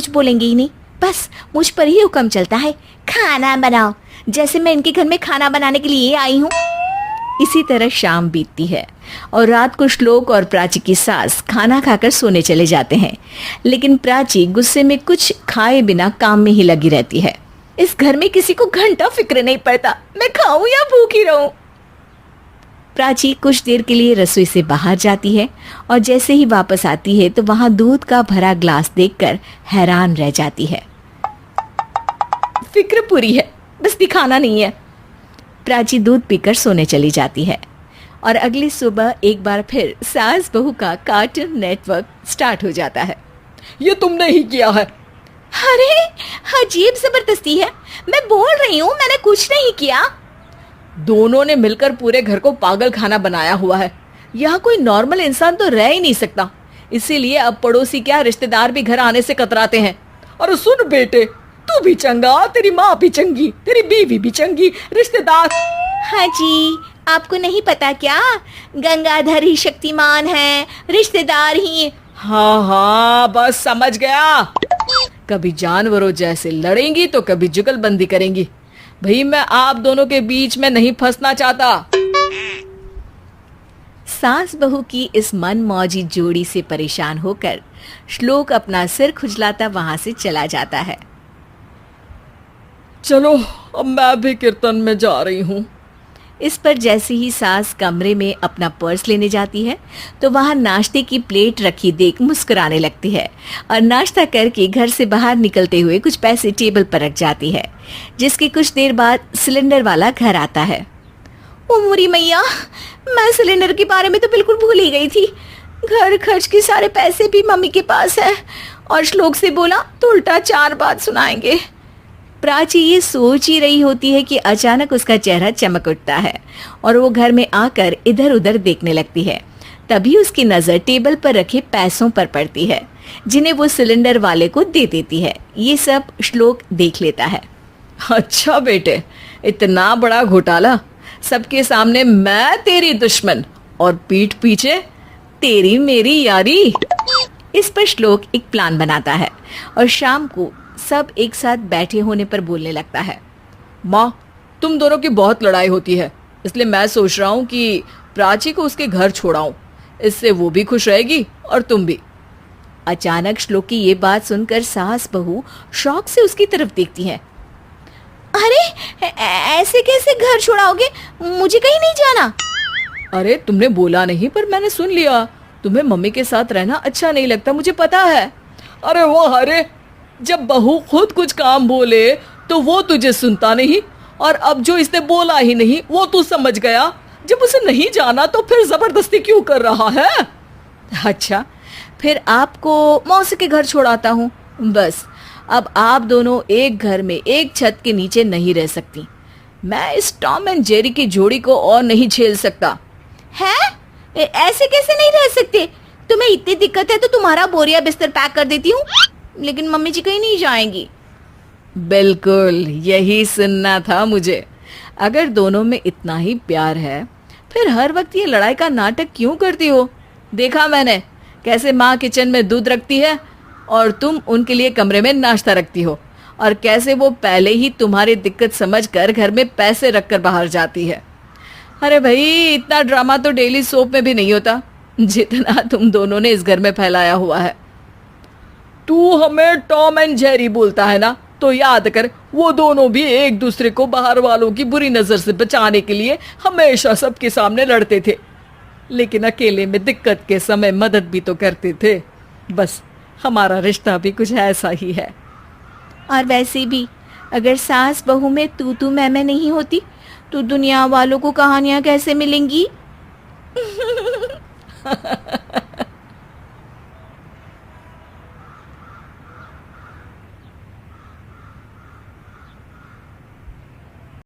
कुछ बोलेंगे ही नहीं। बस मुझ पर ही हुक्म चलता है, खाना बनाओ, जैसे मैं इनके घर में खाना बनाने के लिए आई हूँ। इसी तरह शाम बीतती है और रात को श्लोक और प्राची की सास खाना खाकर सोने चले जाते हैं। लेकिन प्राची गुस्से में कुछ खाए बिना काम में ही लगी रहती है। इस घर में किसी को घंटा फिक्र नहीं पड़ता, मैं खाऊं या भूखी रहूं। प्राची कुछ देर के लिए रसोई से बाहर जाती है और जैसे ही वापस आती है तो वहां दूध का भरा ग्लास देखकर हैरान रह जाती है। फिक्र पूरी है, बस दिखाना नहीं है। प्राची दूध पीकर सोने चली जाती है और अगली सुबह एक बार फिर सास बहू का कार्टून नेटवर्क स्टार्ट हो जाता है। ये तुमने ही किया है। अरे अजीब जबरदस्ती है, मैं बोल रही हूँ मैंने कुछ नहीं किया। दोनों ने मिलकर पूरे घर को पागल खाना बनाया हुआ है। यहाँ कोई नॉर्मल इंसान तो रह ही नहीं सकता, इसीलिए अब पड़ोसी क्या रिश्तेदार भी घर आने से कतराते हैं। और सुन बेटे, तू भी चंगा, तेरी माँ भी चंगी, तेरी बीवी भी चंगी, रिश्तेदार। हाँ जी, आपको नहीं पता क्या, गंगाधर ही शक्तिमान है, रिश्तेदार ही। हाँ हाँ बस समझ गया। कभी जानवरों जैसे लड़ेंगी तो कभी जुगलबंदी करेंगी। भाई मैं आप दोनों के बीच में नहीं फंसना चाहता। सास बहू की इस मनमौजी जोड़ी से परेशान होकर श्लोक अपना सिर खुजलाता वहां से चला जाता है। चलो अब मैं भी कीर्तन में जा रही हूँ। इस पर जैसे ही सास कमरे में अपना पर्स लेने जाती है तो वहां नाश्ते की प्लेट रखी देख मुस्कुराने लगती है और नाश्ता करके घर से बाहर निकलते हुए कुछ पैसे टेबल पर रख जाती है। जिसके कुछ देर बाद सिलेंडर वाला घर आता है। ओ मुरी मैया, मैं सिलेंडर के बारे में तो बिल्कुल भूल ही गई थी। घर खर्च के सारे पैसे भी मम्मी के पास है और श्लोक से बोला तो उल्टा 4 बात सुनाएंगे। प्राची ये सोच ही रही होती है कि अचानक उसका चेहरा चमक उठता है और वो घर में आकर इधर उधर देखने लगती है। तभी उसकी नजर टेबल पर रखे पैसों पर पड़ती है जिन्हें वो सिलेंडर वाले को दे देती है। ये सब श्लोक देख लेता है। अच्छा बेटे, इतना बड़ा घोटाला, सबके सामने मैं तेरी दुश्मन और पीठ पीछे तेरी मेरी यारी। इस पर श्लोक एक प्लान बनाता है और शाम को सब एक साथ बैठे होने पर बोलने लगता है। माँ, तुम दोनों की बहुत लड़ाई होती है, इसलिए मैं सोच रहा हूँ कि प्राची को उसके घर छोड़ाऊं। इससे वो भी खुश रहेगी और तुम भी। अचानक श्लोक की ये बात सुनकर सास बहू शौक से उसकी तरफ देखती है। अरे ऐसे कैसे घर छोड़ाओगे, मुझे कहीं नहीं जाना। अरे तुमने बोला नहीं पर मैंने सुन लिया। तुम्हें मम्मी के साथ रहना अच्छा नहीं लगता, मुझे पता है। अरे वो अरे, जब बहू खुद कुछ काम बोले तो वो तुझे सुनता नहीं, और अब जो इसने बोला ही नहीं वो तू समझ गया। जब उसे नहीं जाना तो फिर जबरदस्ती क्यों कर रहा है? अच्छा, फिर आपको मौसी के घर छोड़ाता हूँ। बस अब आप दोनों एक घर में एक छत के नीचे नहीं रह सकती। मैं इस टॉम एंड जेरी की जोड़ी को और नहीं झेल सकता। है? ऐसे कैसे नहीं रह सकते? तुम्हें इतनी दिक्कत है तो तुम्हारा बोरिया बिस्तर पैक कर देती हूँ, लेकिन मम्मी जी कहीं नहीं जाएंगी। बिल्कुल यही सुनना था मुझे। अगर दोनों में इतना ही प्यार है फिर हर वक्त ये लड़ाई का नाटक क्यों करती हो? देखा मैंने कैसे माँ किचन में दूध रखती है और तुम उनके लिए कमरे में नाश्ता रखती हो, और कैसे वो पहले ही तुम्हारी दिक्कत समझकर घर में पैसे रखकर बाहर जाती है। अरे भाई, इतना ड्रामा तो डेली सोप में भी नहीं होता जितना तुम दोनों ने इस घर में फैलाया हुआ है। तू हमें टॉम एंड जेरी बोलता है ना, तो याद कर वो दोनों भी एक दूसरे को बाहर वालों की बुरी नजर से बचाने के लिए हमेशा सबके सामने लड़ते थे, लेकिन अकेले में दिक्कत के समय मदद भी तो करते थे। बस हमारा रिश्ता भी कुछ ऐसा ही है। और वैसे भी अगर सास बहू में तू मैं नहीं होती तो दुनिया वालों को कहानियां कैसे मिलेंगी?